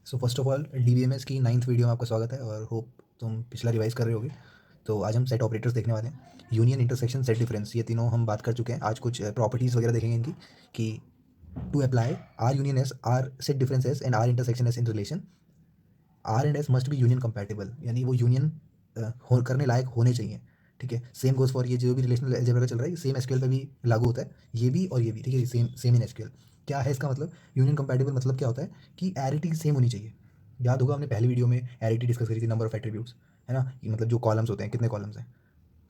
So first of all DBMS की 9th video में आपका स्वागत है और होप तुम पिछला रिवाइज कर रहे होगे। तो आज हम सेट ऑपरेटर्स देखने वाले हैं। यूनियन, इंटरसेक्शन, सेट डिफरेंस, ये तीनों हम बात कर चुके हैं। आज कुछ प्रॉपर्टीज़ वगैरह देखेंगे इनकी कि to apply R union S, R set difference S and R intersection S in relation, R and S must be union compatible, यानी वो यूनियन करने लायक होने चाहिए। ठीक है, सेम गोज फॉर ये जो भी रिलेशनल अलजेब्रा का चल रहा है, सेम एसक्यूएल पे भी लागू होता है, ये भी और ये भी। ठीक है, सेम सेम इन एसक्यूएल। क्या है इसका मतलब? यूनियन कंपैटिबल मतलब क्या होता है कि एरिटी सेम होनी चाहिए। याद होगा हमने पहली वीडियो में एरिटी डिस्कस करी थी, नंबर ऑफ एट्रीब्यूट्स, है ना, कि मतलब जो कॉलम्स होते हैं, कितने कॉलम्स हैं।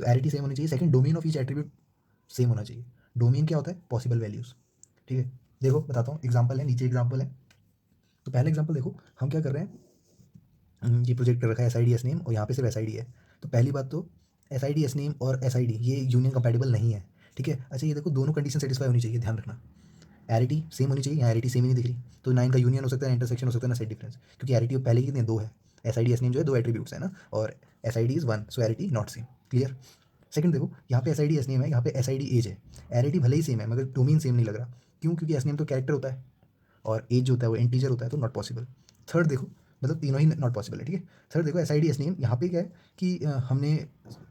तो एरिटी सेम होनी चाहिए। Second, domain of each attribute same होना चाहिए। डोमेन क्या होता है? Possible values. ठीक है, देखो बताता हूँ, एग्जाम्पल है, नीचे एग्जाम्पल है। तो पहले एग्जाम्पल देखो, हम क्या कर रहे हैं, ये प्रोजेक्ट कर रखा है S I D S name और यहाँ पे सिर्फ एस आई डी है। तो पहली बात तो S I D S name और एस आई डी ये यूनियन कंपैटिबल नहीं है। ठीक है, अच्छा ये देखो, दोनों कंडीशन सेटिस्फाई होनी चाहिए, ध्यान रखना। एरिटी सेम होनी चाहिए, यहाँ एरिटी सेम ही नहीं दिख रही, तो ना इनका यूनियन हो सकता है, इंटरसेक्शन हो सकता है, ना सेट डिफरेंस, क्योंकि एरिटी पहले ही कितने दो है। S I D S name जो है दो एट्रीब्यूट्स है ना, और S I D is one, so arity not same. Clear. Second देखो, यहाँ पे S I D S name है, यहाँ पे एस आई डी एज है। एरिटी भले ही सेम है मगर डोमेन सेम नहीं लग रहा। क्यों? क्योंकि एस नेम तो कैरेक्टर होता है और एज जो होता है वो इंटीजर होता है, तो नॉट पॉसिबल। थर्ड देखो, मतलब तीनों ही नॉट पॉसिबल है। ठीक है, थर्ड देखो, S I D S name यहाँ पे क्या है कि हमने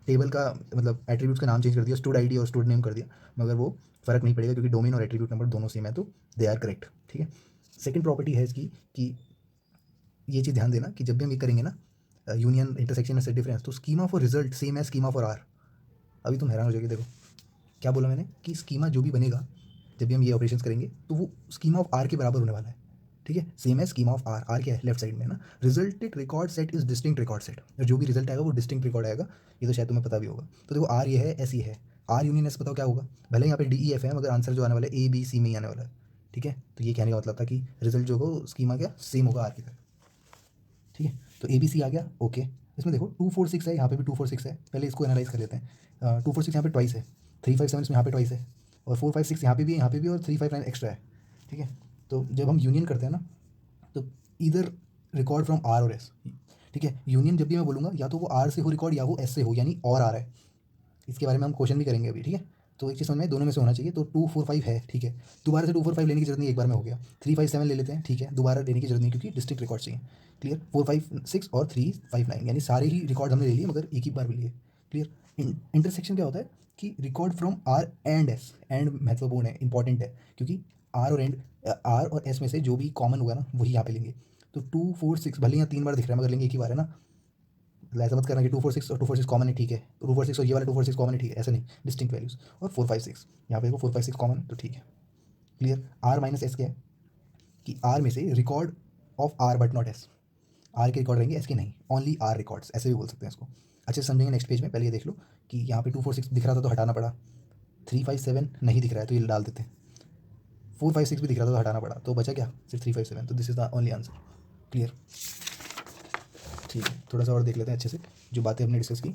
टेबल का मतलब एट्रीब्यूट्स का नाम चेंज कर दिया, स्टूड आई डी और स्टूड नेम कर दिया, मगर वो फ़र्क नहीं पड़ेगा क्योंकि डोमेन और एट्रीब्यूट नंबर दोनों सेम है, तो दे आर करेक्ट। ठीक है, सेकंड प्रॉपर्टी है इसकी कि ये चीज़ ध्यान देना कि जब भी हम ये करेंगे ना, यूनियन, इंटरसेक्शन, सेट डिफरेंस, तो स्कीमा फॉर रिजल्ट सेम है स्कीमा फॉर आर। अभी तुम हैरान हो जाओगे, देखो क्या बोला मैंने कि स्कीमा जो भी बनेगा जब भी हम ये ऑपरेशंस करेंगे तो वो स्कीमा ऑफ आर के बराबर होने वाला है। ठीक है, सेम है स्कीमा ऑफ आर। आर क्या है? लेफ्ट साइड में है ना। Resulted record set is distinct record set, और जो भी रिजल्ट आएगा वो डिस्टिंक्ट रिकॉर्ड आएगा। ये तो शायद तुम्हें पता भी होगा। तो देखो, आर ये है, एस ये है। आर यूनियन एस बताओ क्या होगा? भले यहाँ पे डी ई एफ है मगर आंसर जो आने वाला है ए बी सी में ही आने वाला है। ठीक है, तो ये कहने का मतलब था कि रिजल्ट जो होगा स्कीमा क्या सेम होगा आर की तरह। ठीक है, तो ए बी सी आ गया। ओके, इसमें देखो 2 4 6 है, यहाँ पे भी 2 4 6 है। पहले इसको एनालाइज कर लेते हैं। 2 4 6 यहाँ पे ट्वाइस है, 3 5 7 इसमें यहाँ पे ट्वाइस है, और 4 5 6 यहाँ पे भी है, यहाँ पे भी, और 3 5 9 एक्स्ट्रा है। ठीक है, तो जब हम यूनियन करते हैं ना, तो इधर रिकॉर्ड फ्रॉम आर और एस। ठीक है, यूनियन जब भी मैं बोलूँगा या तो वो आर से हो रिकॉर्ड या वो एस से हो, यानी और आ रहा है। इसके बारे में हम क्वेश्चन भी करेंगे अभी। ठीक है, तो एक चीज़ समझ में, दोनों में से होना चाहिए। तो 2 4 5 है। ठीक है, दोबारा से 2 4 5 लेने की जरूरत नहीं, एक बार में हो गया। 3 5 7 ले लेते हैं। ठीक है, दोबारा लेने की जरूरत नहीं क्योंकि डिस्ट्रिक्ट रिकॉर्ड चाहिए। क्लियर। 4 5 6 और 3 5 9, यानी सारे ही रिकॉर्ड हमने ले लिए मगर एक ही बार में लिए। क्लियर। इंटरसेक्शन क्या होता है कि record from R and S. And महत्वपूर्ण है, इंपॉर्टेंट है, क्योंकि आर और एंड, आर और एस में से जो भी कॉमन होगा ना वही यहाँ पे लेंगे। तो 2 4 6 भले यहाँ 3 बार दिख रहा है मगर लेंगे एक ही बार, है ना। मतलब ऐसा मत करना कि 2 4 6 और 2 4 6 कॉमन है, ठीक है, 2 4 6 और ये वाला 2 4 6 कॉमन है, ठीक है, ऐसा नहीं। Distinct values. और 4 5 6 यहाँ पे देखो, 4 5 6 कॉमन, तो ठीक है। क्लियर। आर माइनस एस क्या है कि आर में से record of R but not S. R के रिकॉर्ड रहेंगे, एस के नहीं, ओनली आर रिकॉर्ड्स, ऐसे भी बोल सकते हैं इसको। अच्छे से समझेंगे नेक्स्ट पेज में। पहले ये देख लो कि यहाँ पे 2 4 6 दिख रहा था तो हटाना पड़ा, 3 5 7 नहीं दिख रहा है तो ये डाल देते हैं, 4 5 6 भी दिख रहा था तो हटाना पड़ा, तो बचा क्या? सिर्फ 3 5 7, तो this is the only answer. Clear. ठीक है, थोड़ा सा और देख लेते हैं अच्छे से जो बातें हमने डिस्कस की।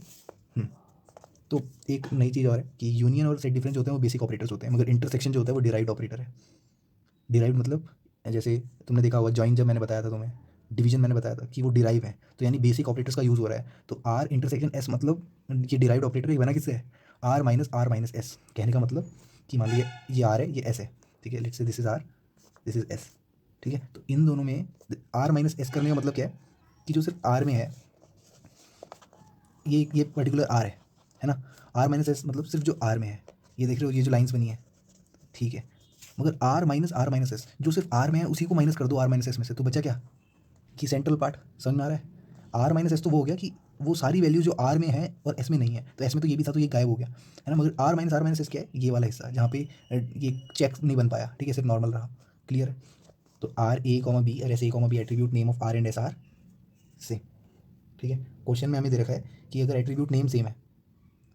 तो एक नई चीज़ और है कि यूनियन और सेट डिफरेंस होते हैं वो बेसिक ऑपरेटर्स होते हैं, मगर इंटरसेक्शन जो होता है वो डिराइव्ड ऑपरेटर है। डिराइव्ड मतलब जैसे तुमने देखा होगा, जॉइन जब मैंने बताया था तुम्हें, डिवीजन मैंने बताया था कि वो डिराइव है, तो यानी बेसिक ऑपरेटर्स का यूज़ हो रहा है। तो आर इंटरसेक्शन एस मतलब ये डिराइव्ड ऑपरेटर ये बना किससे है? R minus S. कहने का मतलब कि मान लीजिए ये आर है, ये एस है। ठीक है, let's say this is R, this is S. ठीक है, तो इन दोनों में आर माइनस एस करने का मतलब क्या है कि जो सिर्फ आर में है, ये पर्टिकुलर आर है ना। आर माइनस एस मतलब सिर्फ जो आर में है, ये देख रहे हो, ये जो लाइंस बनी है। ठीक है, मगर आर माइनस एस जो सिर्फ आर में है उसी को माइनस कर दो आर माइनस एस में से, तो बचा क्या? कि सेंट्रल पार्ट। समझ में आ रहा है? आर माइनस एस तो वो हो गया कि वो सारी वैल्यू जो आर में है और एस में नहीं है, तो एस में तो ये भी था तो ये गायब हो गया, है ना। मगर आर माइनस एस क्या है? ये वाला हिस्सा जहाँ पे ये चेक नहीं बन पाया। ठीक है, सिर्फ नॉर्मल रहा। क्लियर है। तो आर ए कॉमा बी और S A comma B attribute name of R and S are same. ठीक है, क्वेश्चन में हमें दे रखा है कि अगर एट्रीब्यूट नेम सेम है,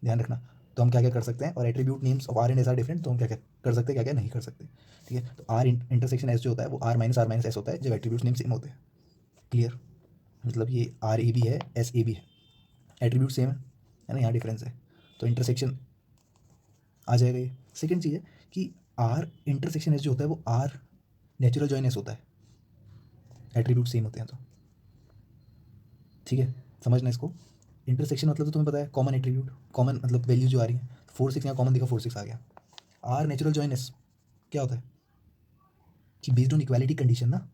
ध्यान रखना, तो हम क्या क्या कर सकते हैं, और attribute names of R and S are different, तो हम क्या क्या कर सकते हैं, क्या क्या नहीं कर सकते। ठीक है, तो आर इंटरसेक्शन एस जो होता है वो आर माइनस एस होता है जब एट्रीब्यूट नेम सेम होते हैं। क्लियर। मतलब ये आर ए बी है, एस ए बी है, एट्रीब्यूट सेम है ना, यहाँ डिफरेंस है, तो इंटरसेक्शन आ जाएगा ये। सेकेंड चीज़ है कि आर इंटरसेक्शन एस जो होता है वो आर नेचुरल जॉइन एस होता है, एट्रीब्यूट सेम होते हैं तो। ठीक है, समझना इसको। इंटरसेक्शन मतलब तो तुम्हें पता है, कॉमन एट्रीब्यूट, कॉमन मतलब वैल्यू जो आ रही है। 4 6 यहाँ कॉमन दिखा, 4 6 आ गया। आर नेचुरल जॉइन एस क्या होता है कि बेस्ड ऑन इक्वालिटी कंडीशन ना,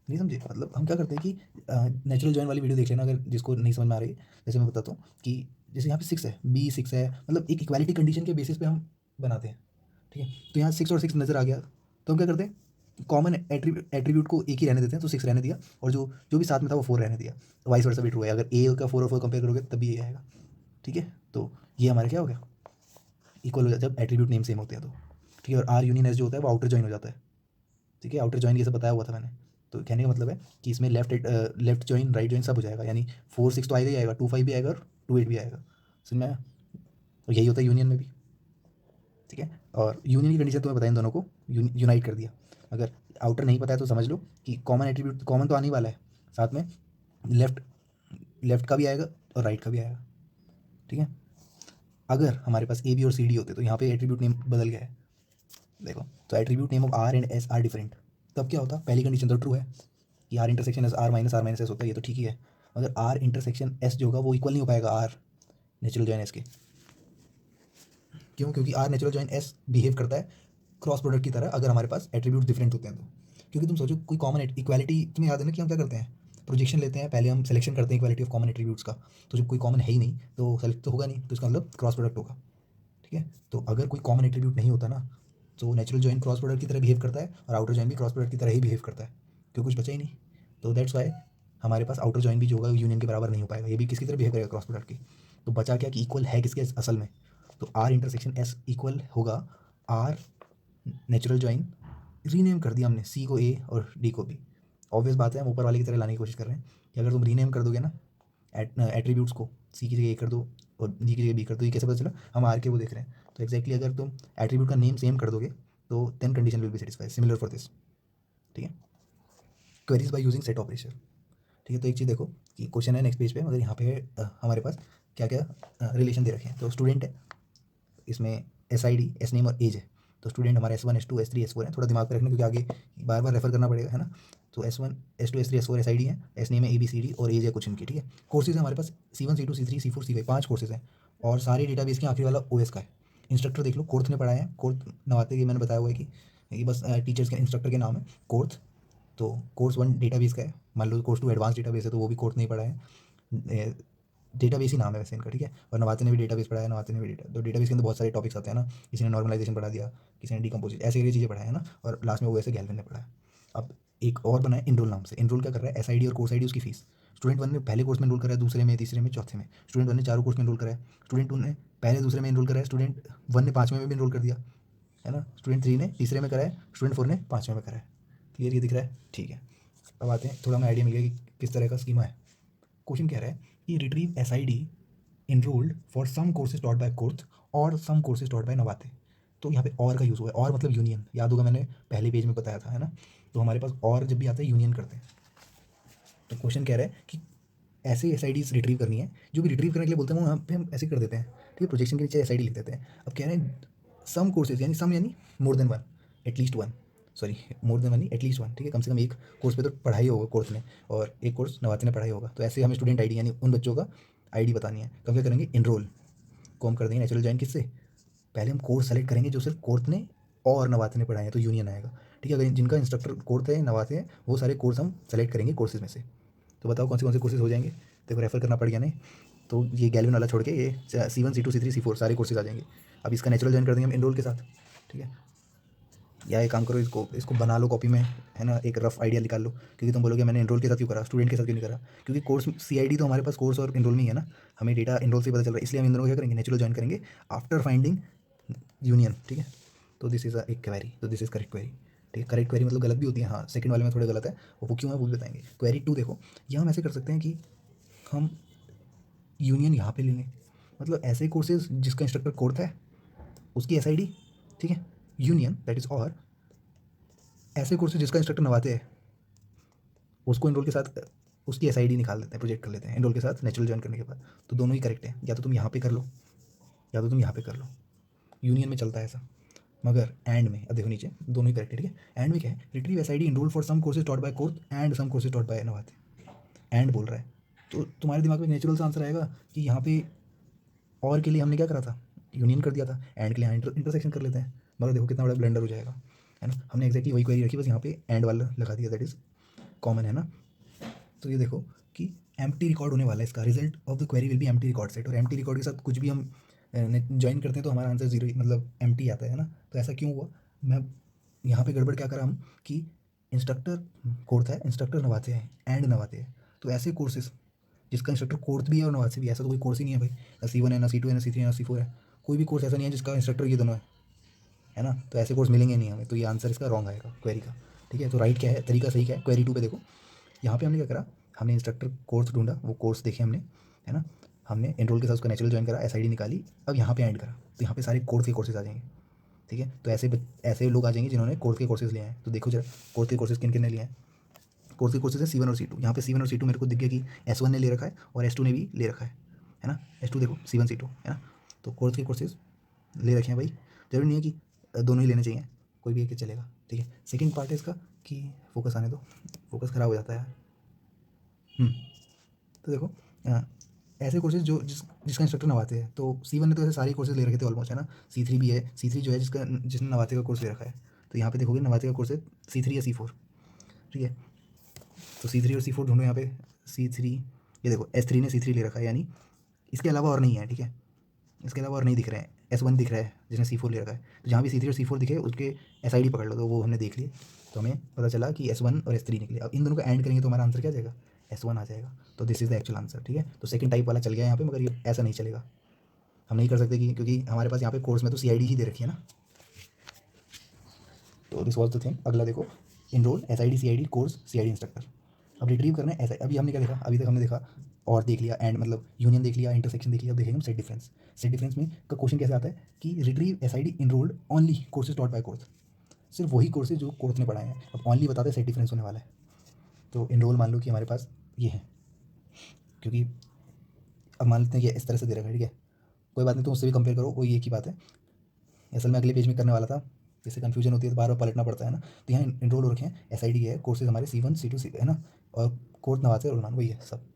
नहीं समझे? मतलब हम क्या करते हैं कि नेचुरल जॉइन वाली वीडियो देख लेना अगर जिसको नहीं समझ में आ रही है। जैसे मैं बताता हूँ कि जैसे यहाँ पे 6 है, बी 6 है, मतलब एक इक्वालिटी कंडीशन के बेसिस पे हम बनाते हैं, ठीक है? तो यहाँ 6 और 6 नज़र आ गया, तो हम क्या करते हैं कॉमन एट्रीब्यूट को एक ही रहने देते हैं, तो 6 रहने दिया और जो जो भी साथ में था वो 4 रहने दिया। वाइस वर्सा भी ट्रू है, अगर ए का 4 और 4 कंपेयर करोगे तब भी ये आएगा, ठीक है? तो ये हमारा क्या हो गया, इक्वल हो जाता है जब एट्रीब्यूट नेम सेम होते हैं तो, ठीक है? और आर यूनियन एस जो होता है वो आउटर जॉइन हो जाता है, ठीक है? आउटर जॉइन ये सब बताया हुआ था मैंने। तो कहने का मतलब है कि इसमें लेफ्ट जॉइन राइट जॉइन सब हो जाएगा, यानी 4 6 तो आएगा ही आएगा, 2 5 भी आएगा और 2 8 भी आएगा। समझ में आया? और यही होता है यूनियन में भी, ठीक है? और यूनियन की कंडीशन तुम्हें पता है, इन दोनों को यूनाइट कर दिया। अगर आउटर नहीं पता है तो समझ लो कि कॉमन एट्रीब्यूट कॉमन तो आने ही वाला है, साथ में लेफ्ट लेफ्ट का भी आएगा और राइट का भी आएगा, ठीक है? अगर हमारे पास ए बी और सी डी होते तो यहाँ पे एट्रीब्यूट नेम बदल गया है, देखो। तो attribute name of R and S are different, तब क्या होता? पहली कंडीशन तो ट्रू है कि R intersection S R minus S होता है, ये तो ठीक ही है। मगर आर इंटरसेक्शन एस जो होगा वो इक्वल नहीं हो पाएगा आर नेचुरल जॉइन एस के। क्यों? क्योंकि R natural join S behave करता है क्रॉस प्रोडक्ट की तरह अगर हमारे पास एट्रीब्यूट डिफरेंट होते हैं तो। क्योंकि तुम सोचो कोई कॉमन इक्वालिटी, तुम्हें याद है ना कि हम क्या करते हैं, प्रोजेक्शन लेते हैं, पहले हम सिलेक्शन करते हैं इक्वालिटी ऑफ कॉमन एट्रीब्यूट्स का। तो जब कोई कॉमन है ही नहीं तो सेलेक्ट तो होगा नहीं, तो इसका मतलब क्रॉस प्रोडक्ट होगा, ठीक है? तो अगर कोई कॉमन एट्रीब्यूट नहीं होता ना तो नेचुरल जॉइन क्रॉस प्रोडक्ट की तरह बिहेव करता है और आउटर जॉइन भी क्रॉस प्रोडक्ट की तरह ही बिहेव करता है, क्योंकि कुछ बचा ही नहीं। तो दैट्स वाई हमारे पास आउटर जॉइन भी जो होगा यूनियन के बराबर नहीं हो पाएगा, ये भी किसकी तरह बिहेव करेगा, क्रॉस प्रोडक्ट की। तो बचा क्या कि इक्वल है किसके असल में, तो आर इंटरसेक्शन एस इक्वल होगा आर नेचुरल जॉइन, रीनेम कर दिया हमने सी को ए और डी को बी। ऑब्वियस बात है हम ऊपर वाले की तरह लाने की कोशिश कर रहे हैं कि अगर तुम रीनेम कर दोगे ना एट्रीब्यूट्स को, सी की जगह ए कर दो और डी की जगह बी कर दो, ये कैसे पता चला? हम आर के वो देख रहे हैं। तो एक्जैक्टली अगर तुम एट्रीब्यूट का नेम सेम कर दोगे तो 10 condition will be satisfy similar for this, ठीक है? Queries by using set operation, ठीक है? तो एक चीज़ देखो कि क्वेश्चन है नेक्स्ट पेज पे, मगर यहाँ पे हमारे पास क्या क्या रिलेशन दे रखे हैं। तो स्टूडेंट है, इसमें S I D S name और एज है। तो स्टूडेंट हमारे S1 S2 S3 S4 है, थोड़ा दिमाग पे रखना क्योंकि आगे बार बार रेफर करना पड़ेगा, है ना? तो S1 S2 S3 S4 S I D है, एस नेम है ABCD और एज है कुछ इनकी, ठीक है? कोर्सेज है हमारे पास C1 C2 C3 C4 C5, 5 courses हैं और सारे डेटाबेस के आखिरी वाला OS का है। इंस्ट्रक्टर देख लो, कोर्थ ने पढ़ाया है, कोर्थ नवाते की मैंने बताया हुआ है कि ये बस टीचर्स के इंस्ट्रक्टर के नाम है कोर्थ। तो कोर्स 1 डेटाबेस का है, मान लो कोर्स 2 एडवांस डेटाबेस है तो वो भी कोर्थ नहीं पढ़ा है, डेटाबेस ही नाम है वैसे इनका, ठीक है? और नवाते ने भी डेटाबेस पढ़ाया, नवाते ने भी तो डेटाबेस के अंदर बहुत सारे टॉपिक्स आते हैं ना, किसी ने नॉर्मलाइजेशन पढ़ा दिया, किसी ने डीकम्पोजिशन, ऐसे ये चीज़ें पढ़ाया है ना, और लास्ट में वो ऐसे गैल्विन ने पढ़ाया। अब एक और बना है इनरोल नाम से, इनरोल क्या कर रहा है? SID और कोर्स ID उसकी फीस। स्टूडेंट 1 ने पहले कोर्स में इनरोल करा है, दूसरे में, तीसरे में, चौथे में। स्टूडेंट 1 ने चारों कोर्स में इनरोल करा है, स्टूडेंट 2 ने पहले दूसरे में इनरोल करा है, स्टूडेंट 1 ने 5वें में भी इनरोल कर दिया, है ना? स्टूडेंट 3 ने तीसरे में करा है, स्टूडेंट 4 ने 5वें में करा है। क्लियर ये दिख रहा है? ठीक है। अब आते हैं, थोड़ा हमें आइडिया मिल गया कि किस तरह का स्कीमा है। क्वेश्चन कह रहा है कि retrieve SID enrolled for some courses taught by कोर्थ और some courses taught by नवाते। तो यहाँ पे और का यूज़ हुआ है, और मतलब यूनियन, याद होगा मैंने पहले पेज में बताया था, है ना? तो हमारे पास और जब भी आता है यूनियन करते हैं। तो क्वेश्चन कह रहा है कि ऐसे SIDs रिट्रीव करनी है, जो भी रिट्रीव करने के लिए बोलते हैं वो यहाँ पे हम ऐसे कर देते हैं, ठीक है? प्रोजेक्शन के नीचे SID लिख देते हैं। अब कह रहे हैं सम कोर्सेज, यानी सम यानी more than one, at least one, sorry more than one नहीं एटलीस्ट वन, ठीक है? कम से कम एक कोर्स पे तो पढ़ाई होगा कोर्स ने, और एक कोर्स नवाते ने पढ़ाई होगा। तो ऐसे हमें स्टूडेंट ID यानी उन बच्चों का ID बतानी है। तो हम क्या करेंगे, इनरोल को हम कर देंगे नेचुरल जॉइन किससे? पहले हम कोर्स सेलेक्ट करेंगे जो सिर्फ कोर्थ ने और नवाते ने पढ़ाए हैं, तो यूनियन आएगा, ठीक है? अगर जिनका इंस्ट्रक्टर कोर्थ है नवाते हैं वो सारे कोर्स हम सेलेक्ट करेंगे कोर्सेज में से। तो बताओ कौन से कोर्सेज हो जाएंगे? देखो रेफर करना पड़ गया नहीं, तो ये गैल्विन वाला छोड़ के ये C1 C2 C3 C4 सारे कोर्सेज आ जाएंगे। अब इसका नेचुरल जॉइन कर देंगे हम इनरोल के साथ, ठीक है? या एक काम करो, इसको इसको बना लो कॉपी में, है ना? एक रफ आइडिया निकाल लो, क्योंकि तुम बोलोगे मैंने इनरोल के साथ क्यों करा, स्टूडेंट के साथ क्यों नहीं करा? क्योंकि कोर्स CID तो हमारे पास कोर्स और इनरोल में ही है ना, हमें डेटा इनरोल से पता चल रहा है, इसलिए हम इन दोनों को क्या करेंगे, नेचुरल जॉइन करेंगे आफ्टर फाइंडिंग यूनियन, ठीक है? तो दिस इज़ एक क्वेरी, तो दिस इज़ करेक्ट क्वेरी, ठीक है? करेक्ट क्वेरी मतलब गलत भी होती है, हाँ, सेकंड वाले में थोड़े गलत है, और वो क्यों है वो भी बताएंगे। क्वेरी 2 देखो, यहाँ हम ऐसे कर सकते हैं कि हम यूनियन यहाँ पे लेंगे, मतलब ऐसे कोर्सेज जिसका इंस्ट्रक्टर कोर्थ है उसकी SID, ठीक है? यूनियन दैट इज़, और ऐसे कोर्सेज जिसका इंस्ट्रक्टर नवाते हैं उसको इनरोल के साथ उसकी SID निकाल देते हैं, प्रोजेक्ट कर लेते हैं इनरोल के साथ नेचुरल जॉइन करने के बाद। तो दोनों ही करेक्ट है, या तो तुम यहाँ पे कर लो या तो तुम यहाँ पे कर लो, यूनियन में चलता है ऐसा। मगर एंड में, अब देखो नीचे दोनों ही करेक्ट है, ठीक है? एंड में क्या है, retrieve SID enrol for some courses taught by Korth and some courses taught by Navathe. And बोल रहा है, तो तुम्हारे दिमाग में नेचुरल सा आंसर आएगा कि यहाँ पे और के लिए हमने क्या करा था, यूनियन कर दिया था, एंड के लिए यहाँ इंटरसेक्शन कर लेते हैं। मगर देखो कितना बड़ा ब्लेंडर हो जाएगा, है ना? हमने एक्जैक्टली वही क्वेरी रखी, बस यहाँ पे एंड वाला लगा दिया, दैट इज़ कॉमन है ना। तो ये देखो कि एम्प्टी रिकॉर्ड होने वाला है, इसका result of the query will be empty record set, और एम्प्टी रिकॉर्ड के साथ कुछ भी हम ज्वाइन करते हैं तो हमारा आंसर जीरो मतलब एम्प्टी आता है ना। तो ऐसा क्यों हुआ, मैं यहाँ पे गड़बड़ क्या करा हम कि इंस्ट्रक्टर कोर्थ है, इंस्ट्रक्टर नवाते हैं, एंड नवाते हैं। तो ऐसे कोर्सेज जिसका इंस्ट्रक्टर कोर्थ भी है और नवासे भी है, ऐसा तो कोई कोर्स ही नहीं है भाई। ना C1 है, ना C2 है, ना C3 है, ना C4 है, कोई भी कोर्स ऐसा नहीं है जिसका इंस्ट्रक्टर ये दोनों है ना। तो ऐसे कोर्स मिलेंगे नहीं हमें, तो ये आंसर इसका रॉन्ग आएगा क्वेरी का। ठीक है, तो राइट क्या है, तरीका सही क्या है, क्वेरी 2 पे देखो। यहाँ पे हमने क्या करा, हमने इंस्ट्रक्टर कोर्स ढूंढा, वो कोर्स देखे हमने, है ना। हमने एनरोल के साथ उसका नेचुरल ज्वाइन करा, SID निकाली, अब यहाँ पे ऐड करा, तो यहाँ पे सारे कोर्स के कोर्सेज आ जाएंगे। ठीक है, तो ऐसे लोग आ जाएंगे जिन्होंने कोर्स के कोर्सेज लिए हैं। तो देखो जरा कोर्स के कोर्सेज किन किन ने लिए हैं। कोर्स के कोर्सेज है C1 और C2। यहाँ पे C1 और C2 मेरे को दिख गया कि S1 ने ले रखा है और S2 ने भी ले रखा है ना। S2 देखो C1 C2 है ना। तो कोर्स के कोर्सेज ले रखे हैं भाई, जरूरी नहीं है कि दोनों ही लेने चाहिए, कोई भी एक ही चलेगा। ठीक है, सेकंड पार्ट है इसका कि फोकस आने दो, फोकस ख़राब हो जाता है। तो देखो ऐसे कोर्सेज जिसका इंस्ट्रक्टर नवाते हैं, तो C1 ने तो ऐसे सारे कोर्सेज ले रखे थे ऑलमोस्ट, है ना। C3 भी है, C3 जो है जिसने नवाते का कोर्स ले रखा है। तो यहाँ पे देखोगे नवाते का कोर्स है C3 या C4। ठीक है, तो C3 और C4 ढूंढो यहाँ पे। C3, ये देखो S3 ने C3 ले रखा है, यानी इसके अलावा और नहीं है। ठीक है, इसके अलावा और नहीं दिख रहे हैं। S1 दिख रहा है जिसने C4 ले रखा है, तो जहाँ भी C3 और C4 दिखे उसके SID पकड़ लो, तो वो हमने देख लिए, तो हमें पता चला कि S1 और S3 निकले। अब इन दोनों को एंड करेंगे तो हमारा आंसर क्या आ जाएगा, S1 आ जाएगा। तो this is the actual answer. ठीक है, तो सेकंड टाइप वाला चल गया यहाँ पे, मगर ये ऐसा नहीं चलेगा, हम नहीं कर सकते कि क्योंकि हमारे पास यहाँ पे कोर्स में तो CID ही दे रखी है ना। तो दिस वॉज द थिंग। अगला देखो, enrol SID CID course CID instructor. अब रिट्रीव करना है ऐसा। अभी हमने क्या देखा, अभी तक हमने देखा और देख लिया, एंड मतलब यूनियन देख लिया, इंटरसेक्शन देख लिया। अब देखेंगे हम सेट डिफरेंस। सेट डिफरेंस में का क्वेश्चन कैसे आता है कि retrieve SID enrolled only courses taught bye course, सिर्फ वही कोर्सेज जो कोर्स ने पढ़ाए हैं। अब ओनली बताते हैं सेट डिफरेंस होने वाला है। तो इनरोल मान लो कि हमारे पास ये है, क्योंकि अब मान लेते हैं कि इस तरह से दे रखा है। ठीक है, कोई बात नहीं, तो उससे भी कंपेयर करो, वही एक ही बात है। असल में अगले पेज में करने वाला था, इससे कन्फ्यूजन होती है तो बार बार पलटना पड़ता है ना। तो यहाँ इनरोल हो रखे हैं, SID है, कोर्सेज हमारे C1 C2 है ना, और कोर्स नवाते और वही है सब।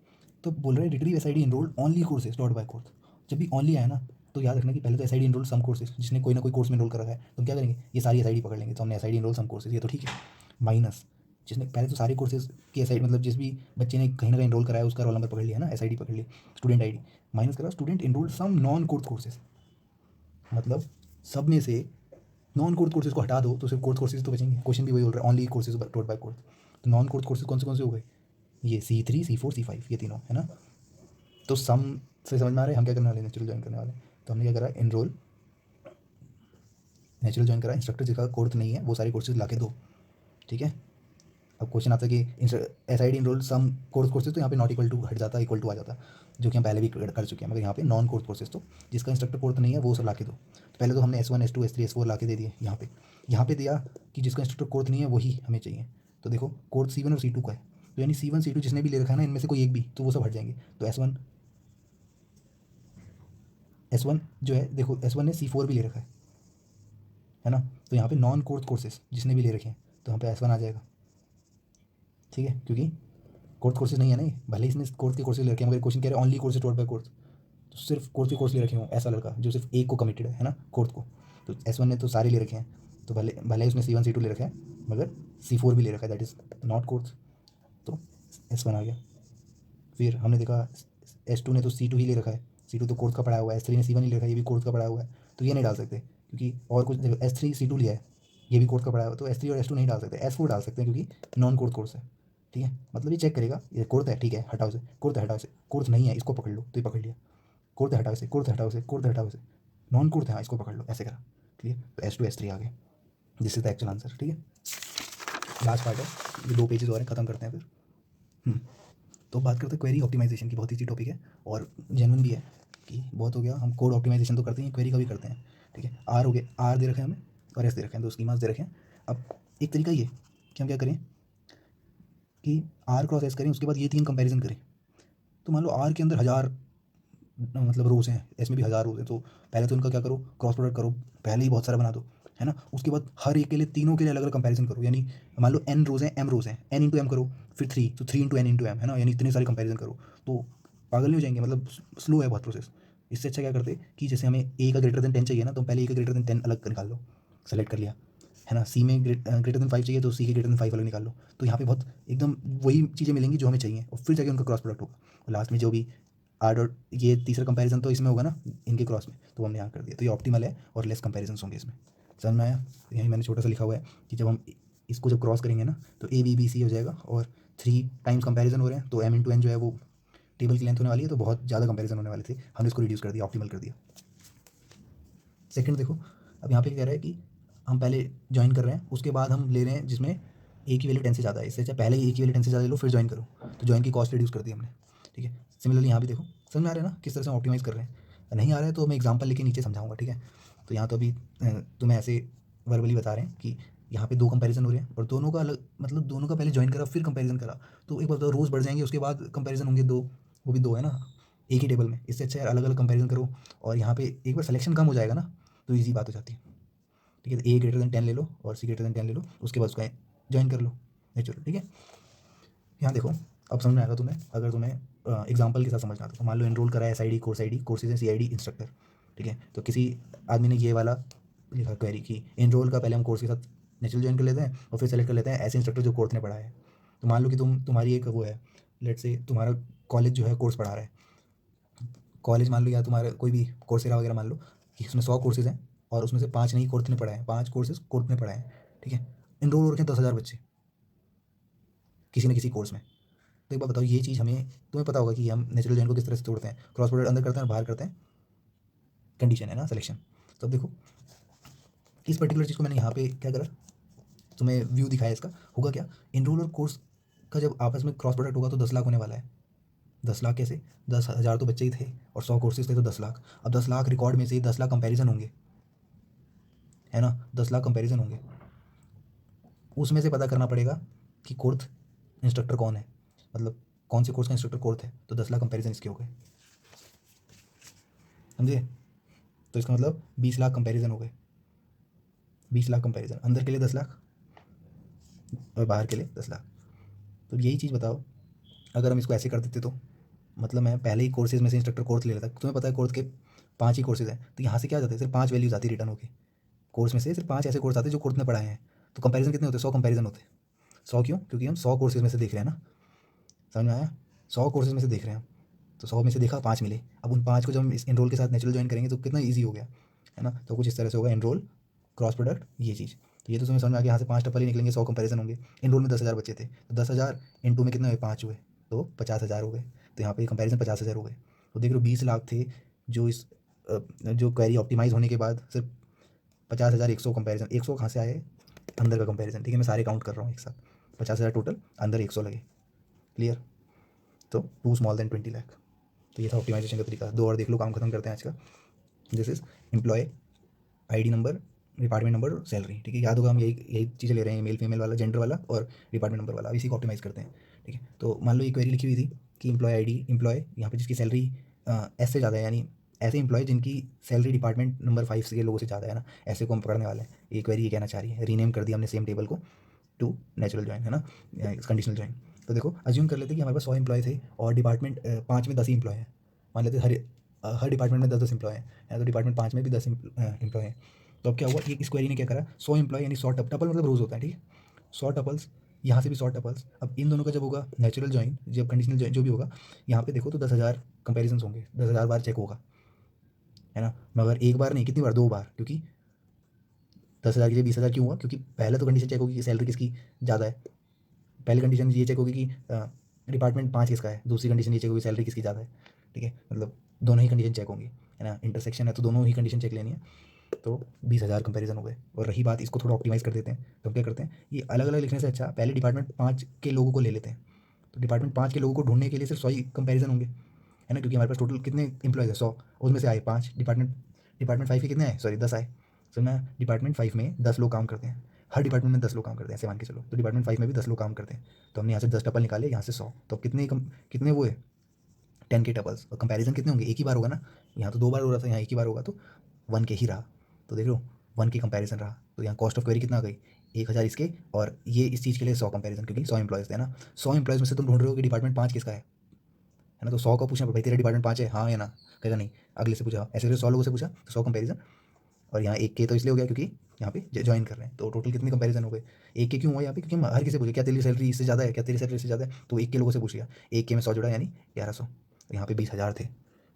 तो बोल रहे हैं retrieve SID enrol only courses dot by course. जब भी ओनली आया ना, तो याद रखना कि पहले तो SID इनरोल सम कोर्सेज, जिसने कोई ना कोई कोर्स में इनरोल कर रखा है, तो हम क्या करेंगे, ये सारी SID पकड़ लेंगे। तो हमने SID इनरोल सम कोर्सेज, ये तो ठीक है, माइनस जिसने पहले तो सारे कोर्सेज की SID मतलब जिस भी बच्चे ने कहीं ना कहीं इनरोल कराया उसका रोल नंबर पकड़ लिया ना, SID पकड़ ली, स्टूडेंट ID माइनस करा student enrol some non course courses, मतलब सब में से नॉन कोर्स कोर्सेज को हटा दो तो सिर्फ कोर्स कोर्सेज तो बचेंगे। क्वेश्चन भी वही बोल रहा है, ओनली कोर्सेज टोट बाय कोर्स। तो नॉन कोर्स कोर्सेज कौन से हो गए, ये C3 C4 C5 ये तीनों, है ना। तो सम से समझ में आ रहा है हम क्या करने वाले, नेचुरल ज्वाइन करने वाले। तो हमने क्या करा, इनरोल नेचुरल ज्वाइन करा, इंस्ट्रक्टर जिसका कोर्स नहीं है वो सारे कोर्सेज ला के दो। ठीक है, अब क्वेश्चन आता है कि SID enrol some course courses, तो यहाँ पे नॉट इक्वल टू हट जाता, इक्वल टू आ जाता, जो कि हम पहले भी कर चुके हैं। मगर यहाँ पे नॉन कोर्स कोर्सेज, तो जिसका इंस्ट्रक्टर कोर्स नहीं है वो सब ला के दो। तो पहले तो हमने S1 S2 S3 S4 ला के दे दिए। यहाँ पे दिया कि जिसका इंस्ट्रक्टर कोर्स नहीं है वही हमें चाहिए। तो देखो कोर्स C1 और C2 का है, तो यानी C1 C2 जिसने भी ले रखा है ना, इनमें से कोई एक भी, तो वो सब हट जाएंगे। तो S1 जो है, देखो S1 ने C4 भी ले रखा है ना। तो यहाँ पे नॉन कोर्स कोर्सेज जिसने भी ले रखे हैं, तो यहाँ पे S1 आ जाएगा। ठीक है, क्योंकि कोर्स कोर्सेज नहीं है ना, भले ही इसने कोर्स के कोर्सेज ले रखे हैं, मगर क्वेश्चन कह रहे हैं ओनली कोर्सेज टोट बाय कोर्स। तो सिर्फ कोर्स के कोर्स ले रखे हों ऐसा लड़का जो सिर्फ एक को कमिटेड है ना, कोर्स को। तो S1 ने तो सारे ले रखे हैं, तो भले भले ही उसने C1 C2 ले रखा है, मगर C4 भी ले रखा है, दैट इज़ नॉट कोर्स। तो S1 आ गया। फिर हमने देखा S2 ने तो C2 ही ले रखा है, C2 तो कोर्स का पढ़ा हुआ है। S3 ने C1 ही ले रखा है, ये भी कोर्स का पढ़ा हुआ है, तो ये नहीं डाल सकते क्योंकि और कुछ देखो S3 C2 लिया है, ये भी कोर्स का पढ़ा हुआ है, तो S3 और S2 नहीं डाल सकते, S4 डाल सकते हैं क्योंकि नॉन कोर्स कोर्स है। ठीक है, मतलब ये चेक करेगा, ये कोर्स है, ठीक है, हटाओ से, कोर्स है, हटाओ से, कोर्स नहीं है इसको पकड़ लो, तो ये पकड़ लिया, कोर्स हटाओ से, कोर्स हटाओ से, कोर्स हटाओ से, नॉन कोर्स है, हाँ इसको पकड़ लो, ऐसे करा। क्लियर, तो S2 S3 आ गए, this is the actual answer. ठीक है, लास्ट पार्ट है, ये 2 पेजेस और हैं, खत्म करते हैं फिर। तो बात करते हैं क्वेरी ऑप्टिमाइजेशन की, बहुत ईजी टॉपिक है और जेन्युइन भी है कि बहुत हो गया, हम कोड ऑप्टिमाइजेशन तो करते हैं, क्वेरी का भी करते हैं। ठीक है, आर हो गया, आर दे रखे हैं हमें और एस दे रखे हैं, 2 स्कीमास दे रखे हैं। अब एक तरीका ये कि हम क्या करें कि आर क्रॉस एस करें, उसके बाद ये 3 कंपैरिजन करें। तो मान लो आर के अंदर 1000 मतलब रोज हैं, एस में भी 1000 रोज हैं, तो पहले तो उनका क्या करो, क्रॉस प्रोडक्ट करो, पहले ही बहुत सारा बना दो, है ना। उसके बाद हर एक के लिए, तीनों के लिए अलग अलग कंपैरिजन करो, यानी मान लो n रोज हैं, m रोज हैं, n इंटू एम करो, फिर 3, तो 3 इंटू n इंटू एम, है ना, यानी इतने सारे कंपैरिजन करो। तो पागल नहीं हो जाएंगे, मतलब स्लो है बहुत प्रोसेस। इससे अच्छा क्या करते कि जैसे हमें a का ग्रेटर देन 10 चाहिए ना, तो पहले a का ग्रेटर देन 10 अलग निकाल लो, सेलेक्ट कर लिया, है ना, सी में ग्रेटर देन 5 चाहिए तो सी के ग्रेटर देन 5 वाला निकाल लो। तो यहाँ पे बहुत एकदम वही चीज़ें मिलेंगी जो हमें चाहिए, और फिर जाके उनका क्रॉस प्रोडक्ट होगा, और लास्ट में जो भी आर डॉट, ये तीसरा कंपैरिजन तो इसमें होगा ना इनके क्रॉस में, तो हमने यहाँ कर दिया। तो ये ऑप्टिमल है और लेस कंपैरिजन होंगे इसमें। समझ में आया? तो यहीं मैंने छोटा सा लिखा हुआ है कि जब हम इसको जब क्रॉस करेंगे ना तो ए बी बी सी हो जाएगा, और 3 टाइम्स कंपैरिजन हो रहे हैं तो एम इंटू एन जो है वो टेबल की लेंथ होने वाली है, तो बहुत ज़्यादा कंपैरिजन होने वाले थे, हमने इसको रिड्यूस कर दिया, ऑप्टिमल कर दिया। सेकंड देखो, अब यहाँ पे क्या कह रहा है कि हम पहले ज्वाइन कर रहे हैं, उसके बाद हम ले रहे हैं जिसमें ए की वैल्यू 10 से ज़्यादा है, इससे अच्छा पहले ही ए की वैल्यू 10 से ज़्यादा ले लो फिर ज्वाइन करो, तो ज्वाइन की कॉस्ट रिड्यूस कर दी हमने। ठीक है, सिमिलरली यहाँ भी देखो, समझ में आ रहा है ना किस तरह से ऑप्टिमाइज़ कर रहे हैं? नहीं आ रहा है तो मैं एग्जाम्पल लेके नीचे समझाऊंगा। ठीक है, तो यहाँ तो अभी तुम्हें ऐसे वर्बली बता रहे हैं कि यहाँ पे 2 कंपैरिजन हो रहे हैं और दोनों का अलग, मतलब दोनों का पहले ज्वाइन करा फिर कंपैरिजन करा, तो एक बार बताओ रोज़ बढ़ जाएंगे, उसके बाद कंपैरिजन होंगे 2, वो भी 2 है ना एक ही टेबल में। इससे अच्छा यार अलग अलग कंपैरिजन करो, और यहाँ पे एक बार सिलेक्शन कम हो जाएगा ना तो ईजी बात हो जाती है। ठीक है, ए ग्रेटर देन 10 ले लो और सी ग्रेटर देन 10 ले लो, उसके बाद उसका ज्वाइन कर लो नेचुरल। ठीक है, यहाँ देखो अब समझ में आएगा तुम्हें, अगर तुम्हें एग्जाम्पल के साथ समझना आता तो मान लो एनरोल करा है एस आई डी, कोर्सेज है सी आई डी इंस्ट्रक्टर। ठीक है, तो किसी आदमी ने ये वाला लिखा क्वेरी कि एनरोल का पहले हम कोर्स के साथ नेचुरल ज्वाइन कर लेते हैं और फिर सेलेक्ट कर लेते हैं ऐसे इंस्ट्रक्टर जो कोर्स ने पढ़ा है। तो मान लो कि तुम्हारी एक वो है, लेट से तुम्हारा कॉलेज जो है कोर्स पढ़ा रहा है, कॉलेज मान लो या तुम्हारा कोई भी कोर्सेरा वगैरह मान लो कि उसमें 100 कोर्सेज हैं और उसमें से 5 नहीं कोर्स ने पढ़ाए हैं, 5 कोर्सेज कोर्स ने पढ़ाए हैं। ठीक है, एनरोल हो रखे हैं 10,000 बच्चे किसी न किसी कोर्स में। तो एक बार बताओ ये चीज़ हमें, तुम्हें पता होगा कि हम नेचुरल जॉइन को किस तरह से तोड़ते हैं, क्रॉस प्रोडक्ट अंदर करते हैं और बाहर करते हैं, कंडीशन है ना सिलेक्शन। तो अब देखो इस पर्टिकुलर चीज़ को मैंने यहाँ पे क्या करा, तुम्हें व्यू दिखाया इसका, होगा क्या, एनरोल और कोर्स का जब आपस में क्रॉस प्रोडक्ट होगा तो 10 लाख होने वाला है। 10 लाख कैसे, 10,000 तो बच्चे ही थे और 100 कोर्सेज थे तो 10 लाख। अब 10 लाख रिकॉर्ड में से 10 लाख कंपेरिजन होंगे, है ना, 10 लाख कंपेरिजन होंगे, उसमें से पता करना पड़ेगा कि कोर्थ इंस्ट्रक्टर कौन है, मतलब कौन से कोर्स का इंस्ट्रक्टर कोर्थ है, तो 10 लाख कंपेरिजन इसके हो गए, समझे? तो इसका मतलब 20 लाख कंपेरिजन हो गए, 20 लाख कंपेरिजन, अंदर के लिए 10 लाख और बाहर के लिए 10 लाख। तो यही चीज़ बताओ अगर हम इसको ऐसे कर देते तो, मतलब मैं पहले ही कोर्सेज में से इंस्ट्रक्टर कोर्स ले लेता, तुम्हें पता है कोर्स के 5 ही कोर्सेज हैं, तो यहाँ से क्या जाते हैं, सिर्फ 5 वैल्यूज आती रिटर्न होके, कोर्स में से सिर्फ 5 ऐसे कोर्स आते हैं जो कोर्स में पढ़ाए हैं। तो कंपेरिजन कितने होते हैं, 100 कंपेरिजन होते हैं। 100 क्यों, क्योंकि हम 100 कोर्सेज में से देख रहे हैं ना, समझ में आया, 100 कोर्सेज में से देख रहे हैं हम, तो 100 में से देखा 5 मिले, अब उन 5 को जब हम इस एनरोल के साथ नेचुरल ज्वाइन करेंगे तो कितना ईजी हो गया, है ना। तो कुछ इस तरह से होगा एनरोल क्रॉस प्रोडक्ट ये चीज़। तो ये तो तुम्हें समझ में आ गया, यहाँ से 5 टपल ही निकलेंगे, 100 कंपेरिजन होंगे। एनरोल में 10,000 बच्चे थे तो 10,000 इंटू में कितने हुए, 5 हुए, तो 50,000 हो गए, तो यहाँ पे कंपेरिजन 50,000 हो गए। तो देख लो 20 लाख थे जो इस जो क्वेरी ऑप्टिमाइज़ होने के बाद सिर्फ 50,000 100 कंपेरिजन, 100 कहाँ से आए, अंदर का कंपेरिजन। ठीक है, मैं सारे काउंट कर रहा हूँ एक साथ, 50,000 टोटल, अंदर 100 लगे, क्लियर। तो 2 स्मॉल देन 20 लाख। तो ये था ऑप्टिमाइजेशन का तरीका। 2 और देख लो, काम खत्म करते हैं आज का। This is employ ID number, department number, salary. ठीक है, याद होगा हम यही यही चीज़ें ले रहे हैं, मेल फीमेल वाला, जेंडर वाला और डिपार्टमेंट नंबर वाला, अब इसी को ऑप्टिमाइज़ करते हैं। ठीक है, तो मान लो ये क्वेरी लिखी हुई थी कि एम्प्लॉय आईडी, एम्प्लॉय यहाँ पे जिसकी सैलरी एस से ज़्यादा है, यानी ऐसे एम्प्लॉय जिनकी सैलरी डिपार्टमेंट नंबर 5 के लोगों से ज़्यादा है ना, ऐसे को हम पकड़ने वाले हैं। ये क्वेरी ये कहना चाह रही है, रीनेम कर दिया हमने सेम टेबल को टू नेचुरल ज्वाइन, है ना, कंडीशनल ज्वाइन। तो देखो अज्यूम कर लेते कि हमारे पास 100 एम्प्लॉय थे और डिपार्टमेंट 5 में 10 ही एम्प्लॉय हैं, मान लेते हर डिपार्टमेंट में 10-10 एम्प्लॉय हैं, या तो डिपार्टमेंट 5 में भी 10 एम्प्लॉय हैं। तो अब क्या हुआ, ये इस क्वेरी ने क्या करा, 100 एम्प्लॉय यानी 100 टपल मतलब रोज़ होता है, ठीक है, 100 टपल्स, यहाँ से भी 100 टपल्स। अब इन दोनों का जब होगा नेचुरल ज्वाइन, जब कंडीशनल ज्वाइन जो भी होगा, यहाँ पे देखो तो 10,000 कंपेरिजन होंगे, 10,000 बार चेक होगा, है ना, मगर एक बार नहीं, कितनी बार, 2 बार, क्योंकि 10,000 के लिए 20,000 क्यों हुआ, क्योंकि पहले तो कंडीशन चेक होगी कि सैलरी किसकी ज़्यादा है, पहली कंडीशन ये चेक होगी कि डिपार्टमेंट 5 किसका है, दूसरी कंडीशन ये चेक होगी सैलरी किसकी ज़्यादा है। ठीक है, मतलब दोनों ही कंडीशन चेक होंगी, है ना, इंटरसेक्शन है तो दोनों ही कंडीशन चेक लेनी है। तो 20,000 कंपेरिजन हो गए। और रही बात, इसको थोड़ा ऑप्टिमाइज़ कर देते हैं, तो हम क्या करते हैं, ये अलग अलग लिखने से अच्छा पहले डिपार्टमेंट 5 के लोगों को ले लेते हैं। तो डिपार्टमेंट 5 के लोगों को ढूंढने के लिए सिर्फ 100 ही कंपेरिजन होंगे, है ना, क्योंकि हमारे पास टोटल कितने इंप्लॉयज़ है, 100, उसमें से आए 5, डिपार्टमेंट डिपार्टमेंट 5 के कितने आए, सॉरी 10 आए। तो मैं डिपार्टमेंट 5 में 10 लोग काम करते हैं, हर डिपार्टमेंट में 10 लोग काम करते हैं, ऐसे मान के चलो, तो डिपार्टमेंट 5 में भी 10 लोग काम करते हैं। तो हमने यहाँ से 10 टपल निकाले, यहाँ से 100, तो कितने कितने वो है, 10 के टपल्स। और कंपेरिजन कितने होंगे, एक ही बार होगा ना, यहाँ तो 2 बार हो रहा था, यहाँ एक ही बार होगा, तो 1 के ही रहा। तो देख लो 1 के कंपेरिजन रहा, तो यहाँ कॉस्ट ऑफ क्वेरी कितना आ गई, 1,000 इसके, और ये इस चीज़ के लिए 100 कंपेरिजन, क्योंकि 100 एम्प्लॉयज़ थे ना, 100 एम्प्लॉयज़ में से तुम ढूंढ रहे हो कि डिपार्टमेंट 5 किसका है ना, तो 100 का पूछना भाई तेरा डिपार्टमेंट 5 है, हाँ या ना, कहेगा नहीं, अगले से पूछा, ऐसे करके 100 लोगों से पूछा तो 100 कंपेरिजन, और यहाँ 1K तो इसलिए हो गया क्योंकि यहाँ पे ज्वाइन कर रहे हैं। तो टोटल कितने कंपैरिजन हो गए? 1K क्यों हुआ यहाँ पे? क्योंकि हम हर किसी से पूछे क्या तेरी सैलरी इससे ज़्यादा है, क्या तेरी सैलरी इससे ज़्यादा है, तो 1K लोगों से पूछ लिया। 1K में 100 जुड़ा यानी 1100। तो यहाँ पे 20,000 थे,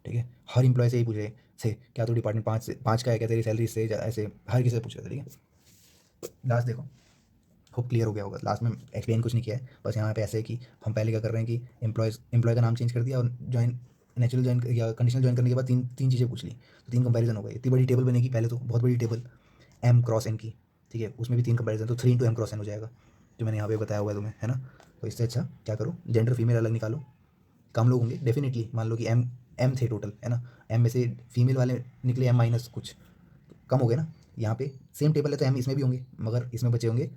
ठीक है। हर इंप्लॉय से यही पूछ रहे से क्या तो डिपार्टमेंट 5 का है, क्या तेरी सैलरी इससे ऐसे हर किसी से पूछ रहे थे, ठीक है। लास्ट देखो, होप क्लियर हो गया होगा। लास्ट में एक्सप्लेन कुछ नहीं किया है, बस यहाँ पे ऐसे है कि हम पहले क्या कर रहे हैं कि एम्प्लॉय का नाम चेंज कर दिया और ज्वाइन नेचुरल ज्वाइन या कंडीशनल ज्वाइन करने के बाद तीन तीन चीज़ें पूछ ली, तो 3 कंपैरिजन हो गए। इतनी बड़ी टेबल बनेगी पहले तो, बहुत बड़ी टेबल एम क्रॉस एन की, ठीक है। उसमें भी 3 कंपैरिजन, तो 3 इंटू एम क्रॉस एन हो जाएगा, जो मैंने यहाँ पे बताया हुआ है तुम्हें, है ना। तो इससे अच्छा क्या करो, जेंडर फीमेल अलग निकालो। कम लोग होंगे डेफिनेटली, मान लो कि एम एम थे टोटल, है ना। एम में से फीमेल वाले निकले एम माइनस कुछ, कम हो गए ना। यहाँ पे सेम टेबल है तो एम इसमें भी होंगे, मगर इसमें बचे होंगे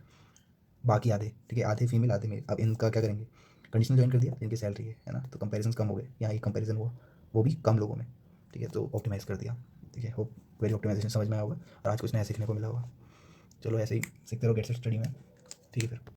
बाकी आधे, ठीक है। आधे फीमेल आधे मेल। अब इनका क्या करेंगे, कंडीशनल ज्वाइन कर दिया, इनकी सैलरी है ना, तो कंपैरिजन कम हो गए। यहाँ एक कंपैरिजन हुआ, वो भी कम लोगों में, ठीक है। तो ऑप्टिमाइज़ कर दिया, ठीक है। होप वेरी ऑप्टिमाइजेशन समझ में आया होगा और आज कुछ नया सीखने को मिला होगा। चलो ऐसे ही सीखते रहो, गेट सेट स्टडी में, ठीक है फिर।